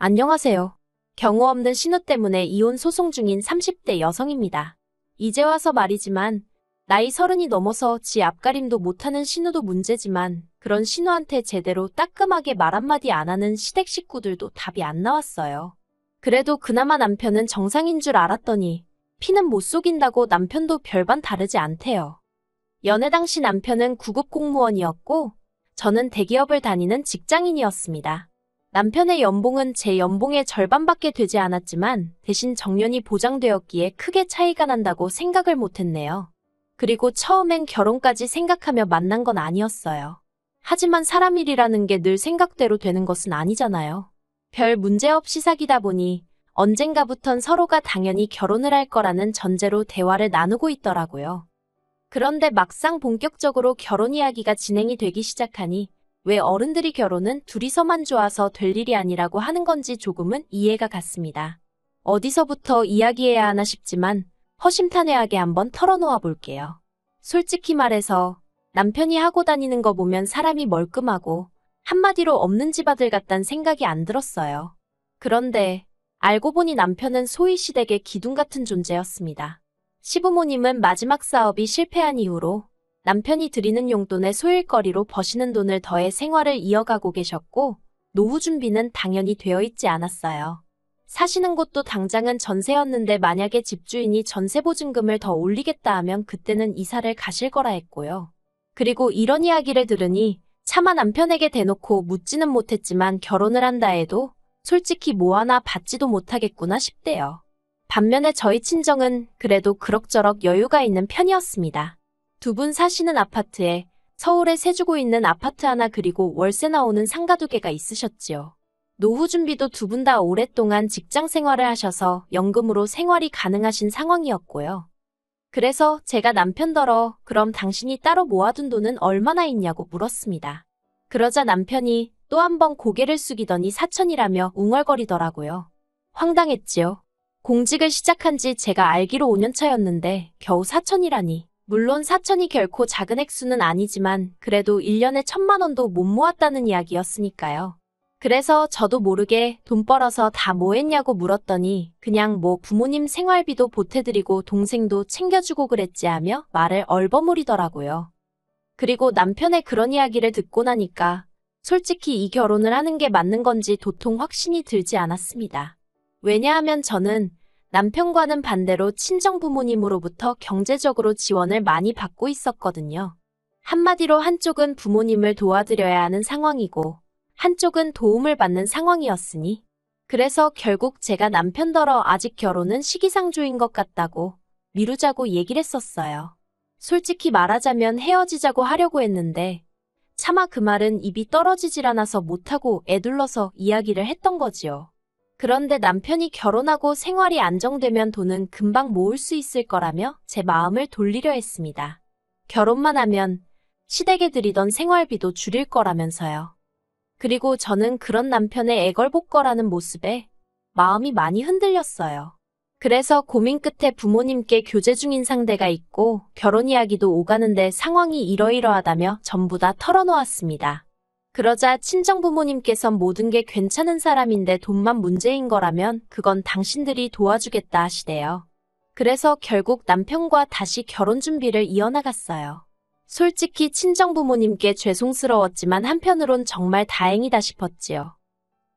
안녕하세요. 경우 없는 신호 때문에 이혼 소송 중인 30대 여성입니다. 이제 와서 말이지만 나이 30이 넘어서 지 앞가림도 못하는 신우도 문제지만 그런 신우한테 제대로 따끔하게 말 한마디 안 하는 시댁 식구들도 답이 안 나왔어요. 그래도 그나마 남편은 정상인 줄 알았더니 피는 못 속인다고 남편도 별반 다르지 않대요. 연애 당시 남편은 9급 공무원이었고 저는 대기업을 다니는 직장인이었습니다. 남편의 연봉은 제 연봉의 절반밖에 되지 않았지만 대신 정년이 보장되었기에 크게 차이가 난다고 생각을 못했네요. 그리고 처음엔 결혼까지 생각하며 만난 건 아니었어요. 하지만 사람 일이라는 게 늘 생각대로 되는 것은 아니잖아요. 별 문제 없이 사귀다 보니 언젠가부턴 서로가 당연히 결혼을 할 거라는 전제로 대화를 나누고 있더라고요. 그런데 막상 본격적으로 결혼 이야기가 진행이 되기 시작하니 왜 어른들이 결혼은 둘이서만 좋아서 될 일이 아니라고 하는 건지 조금은 이해가 갔습니다. 어디서부터 이야기해야 하나 싶지만 허심탄회하게 한번 털어놓아 볼게요. 솔직히 말해서 남편이 하고 다니는 거 보면 사람이 멀끔하고 한마디로 없는 집 아들 같단 생각이 안 들었어요. 그런데 알고 보니 남편은 소위 시댁의 기둥 같은 존재였습니다. 시부모님은 마지막 사업이 실패한 이후로 남편이 드리는 용돈에 소일거리로 버시는 돈을 더해 생활을 이어가고 계셨고 노후 준비는 당연히 되어 있지 않았어요. 사시는 곳도 당장은 전세였는데 만약에 집주인이 전세보증금을 더 올리겠다 하면 그때는 이사를 가실 거라 했고요. 그리고 이런 이야기를 들으니 차마 남편에게 대놓고 묻지는 못했지만 결혼을 한다 해도 솔직히 뭐 하나 받지도 못하겠구나 싶대요. 반면에 저희 친정은 그래도 그럭저럭 여유가 있는 편이었습니다. 두 분 사시는 아파트에 서울에 세주고 있는 아파트 하나 그리고 월세 나오는 상가 2개가 있으셨지요. 노후 준비도 두 분 다 오랫동안 직장 생활을 하셔서 연금으로 생활이 가능하신 상황이었고요. 그래서 제가 남편더러 그럼 당신이 따로 모아둔 돈은 얼마나 있냐고 물었습니다. 그러자 남편이 또 한 번 고개를 숙이더니 4천이라며 웅얼거리더라고요. 황당했지요. 공직을 시작한 지 제가 알기로 5년 차였는데 겨우 4천이라니. 물론 4천이 결코 작은 액수는 아니지만 그래도 1년에 1,000만 원도 못 모았다는 이야기였으니까요. 그래서 저도 모르게 돈 벌어서 다 뭐 했냐고 물었더니 그냥 뭐 부모님 생활비도 보태드리고 동생도 챙겨주고 그랬지 하며 말을 얼버무리더라고요. 그리고 남편의 그런 이야기를 듣고 나니까 솔직히 이 결혼을 하는 게 맞는 건지 도통 확신이 들지 않았습니다. 왜냐하면 저는 남편과는 반대로 친정 부모님으로부터 경제적으로 지원을 많이 받고 있었거든요. 한마디로 한쪽은 부모님을 도와드려야 하는 상황이고 한쪽은 도움을 받는 상황이었으니 그래서 결국 제가 남편더러 아직 결혼은 시기상조인 것 같다고 미루자고 얘기를 했었어요. 솔직히 말하자면 헤어지자고 하려고 했는데 차마 그 말은 입이 떨어지질 않아서 못하고 애둘러서 이야기를 했던 거지요. 그런데 남편이 결혼하고 생활이 안정되면 돈은 금방 모을 수 있을 거라며 제 마음을 돌리려 했습니다. 결혼만 하면 시댁에 드리던 생활비도 줄일 거라면서요. 그리고 저는 그런 남편의 애걸복걸하는 모습에 마음이 많이 흔들렸어요. 그래서 고민 끝에 부모님께 교제 중인 상대가 있고 결혼 이야기도 오가는데 상황이 이러이러하다며 전부 다 털어놓았습니다. 그러자 친정부모님께선 모든 게 괜찮은 사람인데 돈만 문제인 거라면 그건 당신들이 도와주겠다 하시대요. 그래서 결국 남편과 다시 결혼 준비를 이어나갔어요. 솔직히 친정부모님께 죄송스러웠지만 한편으론 정말 다행이다 싶었지요.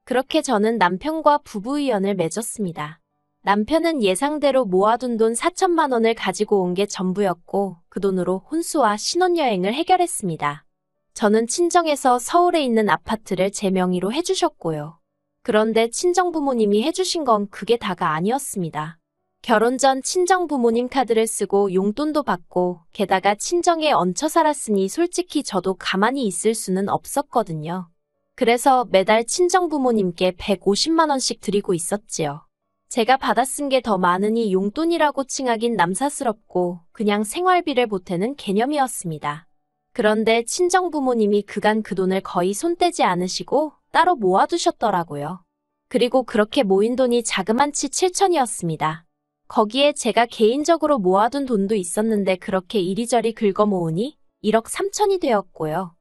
그렇게 저는 남편과 부부의연을 맺었습니다. 남편은 예상대로 모아둔 돈 4천만 원을 가지고 온 게 전부였고 그 돈으로 혼수와 신혼여행을 해결했습니다. 저는 친정에서 서울에 있는 아파트를 제 명의로 해주셨고요. 그런데 친정부모님이 해주신 건 그게 다가 아니었습니다. 결혼 전 친정부모님 카드를 쓰고 용돈도 받고 게다가 친정에 얹혀 살았으니 솔직히 저도 가만히 있을 수는 없었거든요. 그래서 매달 친정부모님께 150만 원씩 드리고 있었지요. 제가 받아 쓴 게 더 많으니 용돈이라고 칭하긴 남사스럽고 그냥 생활비를 보태는 개념이었습니다. 그런데 친정부모님이 그간 그 돈을 거의 손 떼지 않으시고 따로 모아두셨더라고요. 그리고 그렇게 모인 돈이 자그만치 7천이었습니다. 거기에 제가 개인적으로 모아둔 돈도 있었는데 그렇게 이리저리 긁어 모으니 1억 3천이 되었고요.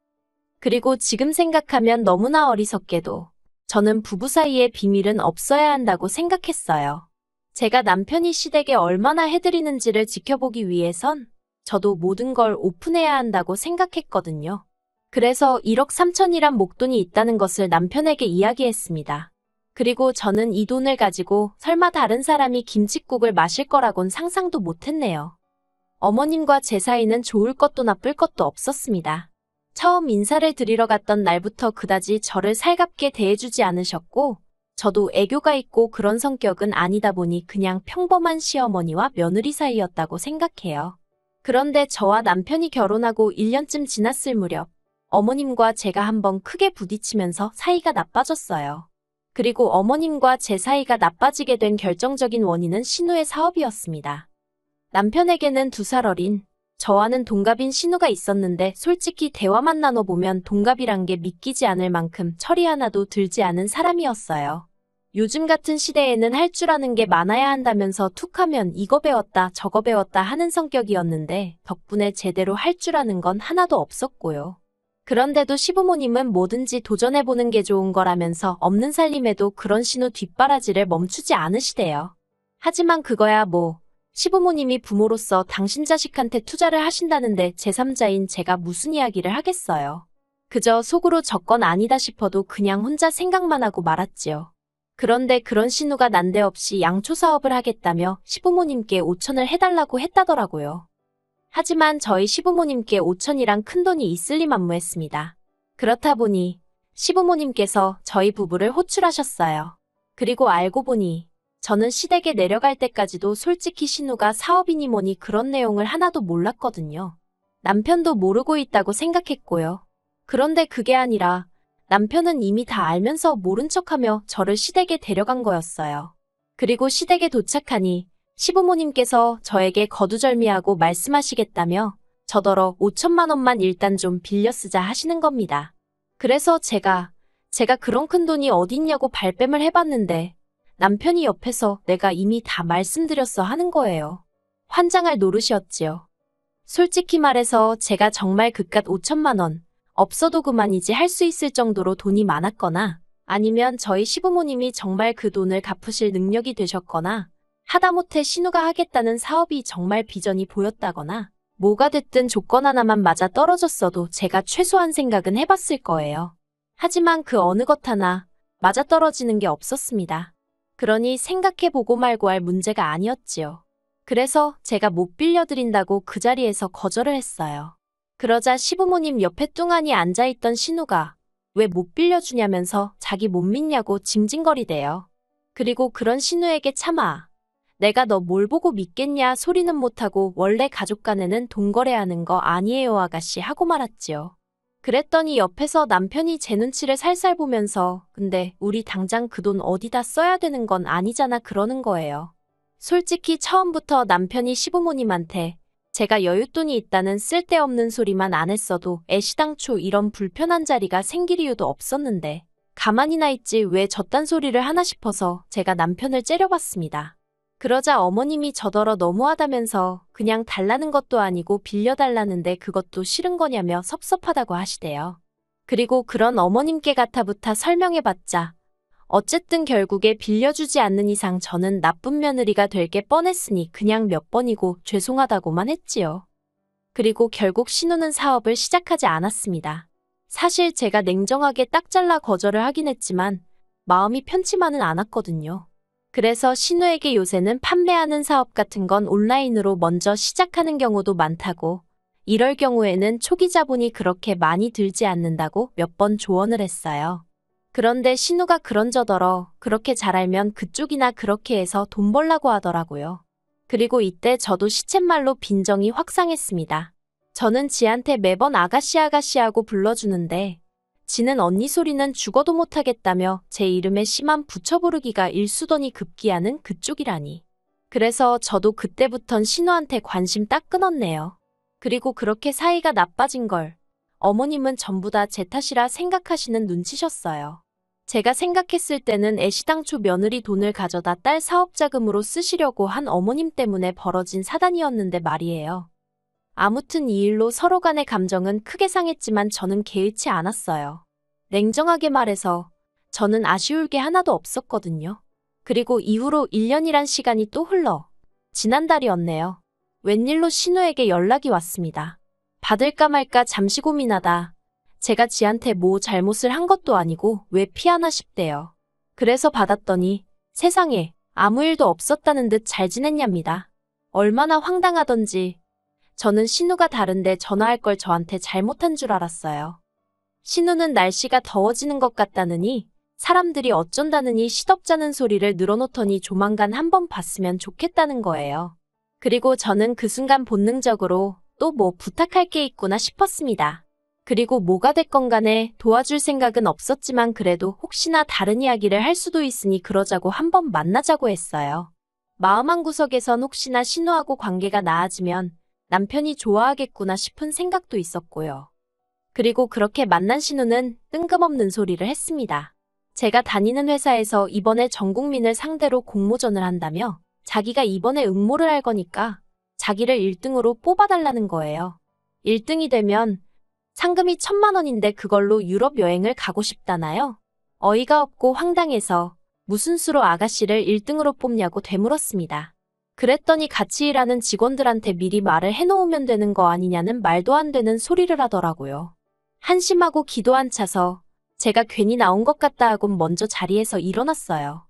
그리고 지금 생각하면 너무나 어리석게도 저는 부부 사이에 비밀은 없어야 한다고 생각했어요. 제가 남편이 시댁에 얼마나 해드리는지를 지켜보기 위해선 저도 모든 걸 오픈해야 한다고 생각했거든요. 그래서 1억 3천이란 목돈이 있다는 것을 남편에게 이야기했습니다. 그리고 저는 이 돈을 가지고 설마 다른 사람이 김칫국을 마실 거라곤 상상도 못했네요. 어머님과 제 사이는 좋을 것도 나쁠 것도 없었습니다. 처음 인사를 드리러 갔던 날부터 그다지 저를 살갑게 대해주지 않으셨고, 저도 애교가 있고 그런 성격은 아니다 보니 그냥 평범한 시어머니와 며느리 사이였다고 생각해요. 그런데 저와 남편이 결혼하고 1년쯤 지났을 무렵, 어머님과 제가 한번 크게 부딪히면서 사이가 나빠졌어요. 그리고 어머님과 제 사이가 나빠지게 된 결정적인 원인은 신우의 사업이었습니다. 남편에게는 2살 어린, 저와는 동갑인 신우가 있었는데 솔직히 대화만 나눠보면 동갑이란 게 믿기지 않을 만큼 철이 하나도 들지 않은 사람이었어요. 요즘 같은 시대에는 할 줄 아는 게 많아야 한다면서 툭하면 이거 배웠다 저거 배웠다 하는 성격이었는데 덕분에 제대로 할 줄 아는 건 하나도 없었고요. 그런데도 시부모님은 뭐든지 도전해보는 게 좋은 거라면서 없는 살림에도 그런 신우 뒷바라지를 멈추지 않으시대요. 하지만 그거야 뭐, 시부모님이 부모로서 당신 자식한테 투자를 하신다는데 제3자인 제가 무슨 이야기를 하겠어요. 그저 속으로 저건 아니다 싶어도 그냥 혼자 생각만 하고 말았지요. 그런데 그런 신우가 난데없이 양초 사업을 하겠다며 시부모님께 5천을 해달라고 했다더라고요. 하지만 저희 시부모님께 5천이란 큰돈이 있을 리 만무했습니다. 그렇다 보니 시부모님께서 저희 부부를 호출하셨어요. 그리고 알고 보니 저는 시댁에 내려갈 때까지도 솔직히 신우가 사업이니 뭐니 그런 내용을 하나도 몰랐거든요. 남편도 모르고 있다고 생각했고요. 그런데 그게 아니라 남편은 이미 다 알면서 모른 척하며 저를 시댁에 데려간 거였어요. 그리고 시댁에 도착하니 시부모님께서 저에게 거두절미하고 말씀하시겠다며 저더러 5천만 원만 일단 좀 빌려 쓰자 하시는 겁니다. 그래서 제가 그런 큰 돈이 어딨냐고 발뺌을 해봤는데 남편이 옆에서 내가 이미 다 말씀드렸어 하는 거예요. 환장할 노릇이었지요. 솔직히 말해서 제가 정말 그깟 5천만 원, 없어도 그만이지 할 수 있을 정도로 돈이 많았거나 아니면 저희 시부모님이 정말 그 돈을 갚으실 능력이 되셨거나 하다못해 신우가 하겠다는 사업이 정말 비전이 보였다거나 뭐가 됐든 조건 하나만 맞아 떨어졌어도 제가 최소한 생각은 해봤을 거예요. 하지만 그 어느 것 하나 맞아 떨어지는 게 없었습니다. 그러니 생각해보고 말고 할 문제가 아니었지요. 그래서 제가 못 빌려드린다고 그 자리에서 거절을 했어요. 그러자 시부모님 옆에 뚱하니 앉아있던 신우가 왜 못 빌려주냐면서 자기 못 믿냐고 징징거리대요. 그리고 그런 신우에게 차마 내가 너 뭘 보고 믿겠냐 소리는 못하고 원래 가족 간에는 돈 거래하는 거 아니에요 아가씨 하고 말았지요. 그랬더니 옆에서 남편이 제 눈치를 살살 보면서 근데 우리 당장 그 돈 어디다 써야 되는 건 아니잖아 그러는 거예요. 솔직히 처음부터 남편이 시부모님한테 제가 여윳돈이 있다는 쓸데없는 소리만 안 했어도 애시당초 이런 불편한 자리가 생길 이유도 없었는데 가만히나 있지 왜 저딴 소리를 하나 싶어서 제가 남편을 째려봤습니다. 그러자 어머님이 저더러 너무하다면서 그냥 달라는 것도 아니고 빌려달라는데 그것도 싫은 거냐며 섭섭하다고 하시대요. 그리고 그런 어머님께 가타부타 설명해봤자 어쨌든 결국에 빌려주지 않는 이상 저는 나쁜 며느리가 될 게 뻔했으니 그냥 몇 번이고 죄송하다고만 했지요. 그리고 결국 신우는 사업을 시작하지 않았습니다. 사실 제가 냉정하게 딱 잘라 거절을 하긴 했지만 마음이 편치만은 않았거든요. 그래서 신우에게 요새는 판매하는 사업 같은 건 온라인으로 먼저 시작하는 경우도 많다고 이럴 경우에는 초기 자본이 그렇게 많이 들지 않는다고 몇 번 조언을 했어요. 그런데 신우가 그런저더러 그렇게 잘 알면 그쪽이나 그렇게 해서 돈 벌라고 하더라고요. 그리고 이때 저도 시쳇말로 빈정이 확 상했습니다. 저는 지한테 매번 아가씨 아가씨하고 불러주는데 지는 언니 소리는 죽어도 못하겠다며 제 이름에 심한 붙여 부르기가 일수더니 급기야는 그쪽이라니. 그래서 저도 그때부턴 신우한테 관심 딱 끊었네요. 그리고 그렇게 사이가 나빠진 걸 어머님은 전부 다 제 탓이라 생각하시는 눈치셨어요. 제가 생각했을 때는 애시당초 며느리 돈을 가져다 딸 사업자금으로 쓰시려고 한 어머님 때문에 벌어진 사단이었는데 말이에요. 아무튼 이 일로 서로 간의 감정은 크게 상했지만 저는 개의치 않았어요. 냉정하게 말해서 저는 아쉬울 게 하나도 없었거든요. 그리고 이후로 1년이란 시간이 또 흘러 지난달이었네요. 웬일로 신우에게 연락이 왔습니다. 받을까 말까 잠시 고민하다 제가 지한테 뭐 잘못을 한 것도 아니고 왜 피하나 싶대요. 그래서 받았더니 세상에 아무 일도 없었다는 듯 잘 지냈냐입니다. 얼마나 황당하던지 저는 신우가 다른데 전화할 걸 저한테 잘못한 줄 알았어요. 신우는 날씨가 더워지는 것 같다느니 사람들이 어쩐다느니 시덥잖은 소리를 늘어놓더니 조만간 한번 봤으면 좋겠다는 거예요. 그리고 저는 그 순간 본능적으로 또 뭐 부탁할 게 있구나 싶었습니다. 그리고 뭐가 됐건 간에 도와줄 생각은 없었지만 그래도 혹시나 다른 이야기를 할 수도 있으니 그러자고 한번 만나자고 했어요. 마음 한구석에선 혹시나 신우하고 관계가 나아지면 남편이 좋아하겠구나 싶은 생각도 있었고요. 그리고 그렇게 만난 신우는 뜬금없는 소리를 했습니다. 제가 다니는 회사에서 이번에 전 국민을 상대로 공모전을 한다며 자기가 이번에 응모를 할 거니까 자기를 1등으로 뽑아달라는 거예요. 1등이 되면 상금이 1,000만 원인데 그걸로 유럽 여행을 가고 싶다나요? 어이가 없고 황당해서 무슨 수로 아가씨를 1등으로 뽑냐고 되물었습니다. 그랬더니 같이 일하는 직원들한테 미리 말을 해놓으면 되는 거 아니냐는 말도 안 되는 소리를 하더라고요. 한심하고 기도 안 차서 제가 괜히 나온 것 같다 하고 먼저 자리에서 일어났어요.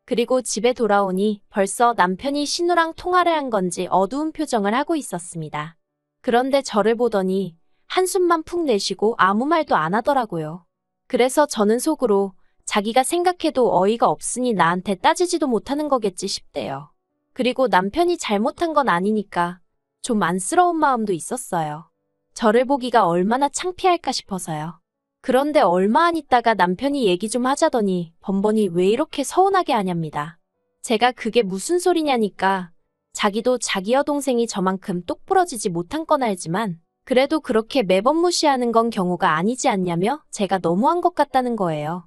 그리고 집에 돌아오니 벌써 남편이 신우랑 통화를 한 건지 어두운 표정을 하고 있었습니다. 그런데 저를 보더니 한숨만 푹 내쉬고 아무 말도 안 하더라고요. 그래서 저는 속으로 자기가 생각해도 어이가 없으니 나한테 따지지도 못하는 거겠지 싶대요. 그리고 남편이 잘못한 건 아니니까 좀 안쓰러운 마음도 있었어요. 저를 보기가 얼마나 창피할까 싶어서요. 그런데 얼마 안 있다가 남편이 얘기 좀 하자더니 번번이 왜 이렇게 서운하게 하냐입니다. 제가 그게 무슨 소리냐니까 자기도 자기 여동생이 저만큼 똑부러지지 못한 건 알지만 그래도 그렇게 매번 무시하는 건 경우가 아니지 않냐며 제가 너무한 것 같다는 거예요.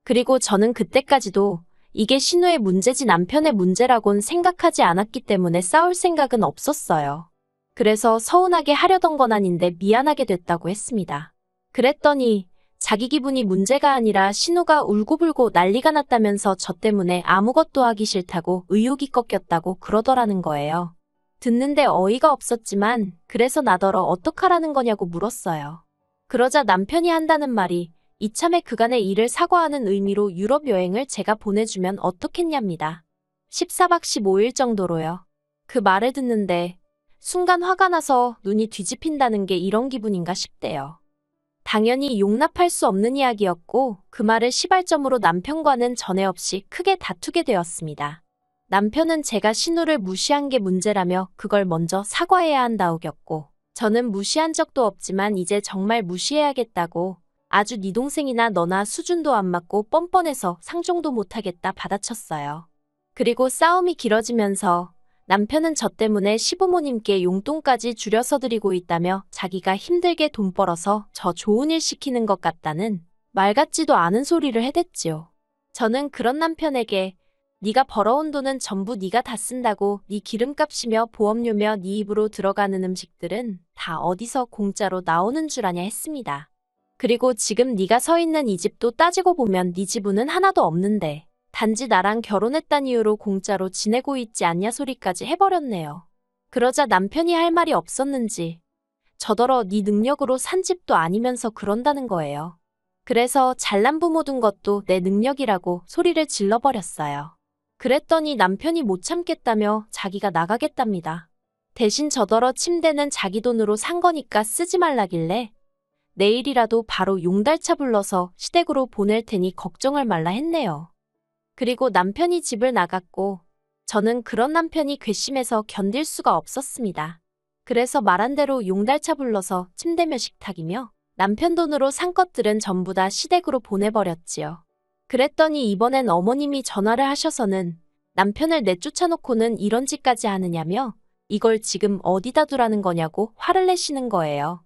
그리고 저는 그때까지도 이게 신우의 문제지 남편의 문제라곤 생각하지 않았기 때문에 싸울 생각은 없었어요. 그래서 서운하게 하려던 건 아닌데 미안하게 됐다고 했습니다. 그랬더니 자기 기분이 문제가 아니라 신우가 울고불고 난리가 났다면서 저 때문에 아무것도 하기 싫다고 의욕이 꺾였다고 그러더라는 거예요. 듣는데 어이가 없었지만 그래서 나더러 어떡하라는 거냐고 물었어요. 그러자 남편이 한다는 말이 이참에 그간의 일을 사과하는 의미로 유럽 여행을 제가 보내주면 어떻겠냐입니다. 14박 15일 정도로요. 그 말을 듣는데 순간 화가 나서 눈이 뒤집힌다는 게 이런 기분인가 싶대요. 당연히 용납할 수 없는 이야기였고 그 말을 시발점으로 남편과는 전에 없이 크게 다투게 되었습니다. 남편은 제가 신우를 무시한 게 문제라며 그걸 먼저 사과해야 한다우겼고 저는 무시한 적도 없지만 이제 정말 무시해야겠다고 아주 네 동생이나 너나 수준도 안 맞고 뻔뻔해서 상종도 못하겠다 받아쳤어요. 그리고 싸움이 길어지면서 남편은 저 때문에 시부모님께 용돈까지 줄여서 드리고 있다며 자기가 힘들게 돈 벌어서 저 좋은 일 시키는 것 같다는 말 같지도 않은 소리를 해댔지요. 저는 그런 남편에게 네가 벌어온 돈은 전부 네가 다 쓴다고 네 기름값이며 보험료며 네 입으로 들어가는 음식들은 다 어디서 공짜로 나오는 줄 아냐 했습니다. 그리고 지금 네가 서 있는 이 집도 따지고 보면 네 지분은 하나도 없는데 단지 나랑 결혼했단 이유로 공짜로 지내고 있지 않냐 소리까지 해버렸네요. 그러자 남편이 할 말이 없었는지 저더러 네 능력으로 산 집도 아니면서 그런다는 거예요. 그래서 잘난 부모 둔 것도 내 능력이라고 소리를 질러버렸어요. 그랬더니 남편이 못 참겠다며 자기가 나가겠답니다. 대신 저더러 침대는 자기 돈으로 산 거니까 쓰지 말라길래 내일이라도 바로 용달차 불러서 시댁으로 보낼 테니 걱정을 말라 했네요. 그리고 남편이 집을 나갔고 저는 그런 남편이 괘씸해서 견딜 수가 없었습니다. 그래서 말한 대로 용달차 불러서 침대며 식탁이며 남편 돈으로 산 것들은 전부 다 시댁으로 보내버렸지요. 그랬더니 이번엔 어머님이 전화를 하셔서는 남편을 내쫓아놓고는 이런 짓까지 하느냐며 이걸 지금 어디다 두라는 거냐고 화를 내시는 거예요.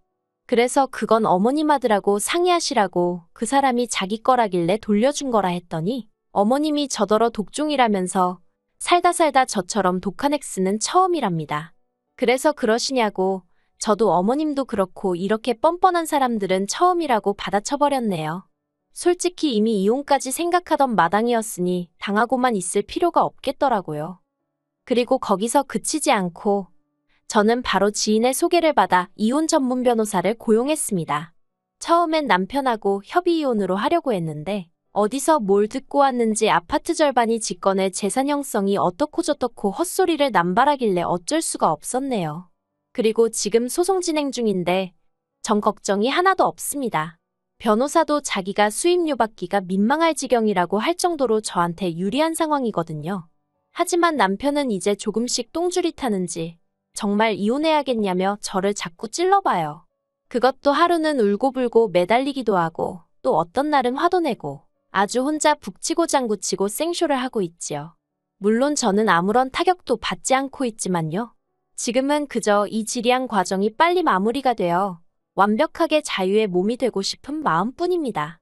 그래서 그건 어머님 아들하고 상의하시라고 그 사람이 자기 거라길래 돌려준 거라 했더니 어머님이 저더러 독종이라면서 살다 저처럼 독한 엑스는 처음이랍니다. 그래서 그러시냐고 저도 어머님도 그렇고 이렇게 뻔뻔한 사람들은 처음이라고 받아쳐버렸네요. 솔직히 이미 이혼까지 생각하던 마당이었으니 당하고만 있을 필요가 없겠더라고요. 그리고 거기서 그치지 않고 저는 바로 지인의 소개를 받아 이혼 전문 변호사를 고용했습니다. 처음엔 남편하고 협의 이혼으로 하려고 했는데 어디서 뭘 듣고 왔는지 아파트 절반이 직권의 재산 형성이 어떻고 저떻고 헛소리를 남발하길래 어쩔 수가 없었네요. 그리고 지금 소송 진행 중인데 전 걱정이 하나도 없습니다. 변호사도 자기가 수임료 받기가 민망할 지경이라고 할 정도로 저한테 유리한 상황이거든요. 하지만 남편은 이제 조금씩 똥줄이 타는지 정말 이혼해야겠냐며 저를 자꾸 찔러봐요. 그것도 하루는 울고불고 매달리기도 하고 또 어떤 날은 화도 내고 아주 혼자 북치고 장구치고 생쇼를 하고 있지요. 물론 저는 아무런 타격도 받지 않고 있지만요. 지금은 그저 이 지리한 과정이 빨리 마무리가 되어 완벽하게 자유의 몸이 되고 싶은 마음뿐입니다.